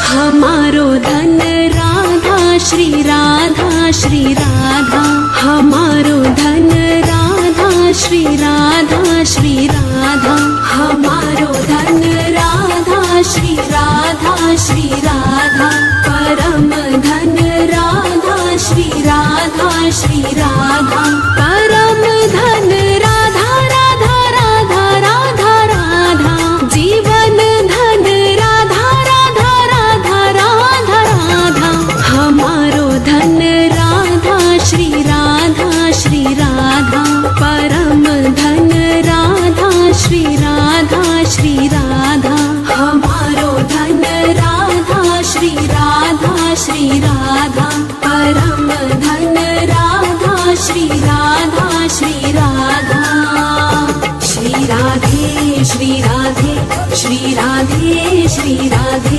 हमारो धन राधा श्री राधा श्री राधा, हमारो धन राधा श्री राधा श्री राधा, हमारो धन राधा श्री राधा श्री राधा, परम धन राधा श्री राधा श्री राधा, परम धन राधा राधा राधा राधा राधा, जीवन धन राधा राधा राधा राधा राधा, हमारो धन राधा श्री राधा श्री राधा, परम धन राधा श्री राधा श्री राधा, हमारो धन राधा श्री राधा श्री राधा, परम धन राधा श्री राधा श्री राधा। श्री राधे श्री राधे श्री राधे श्री राधे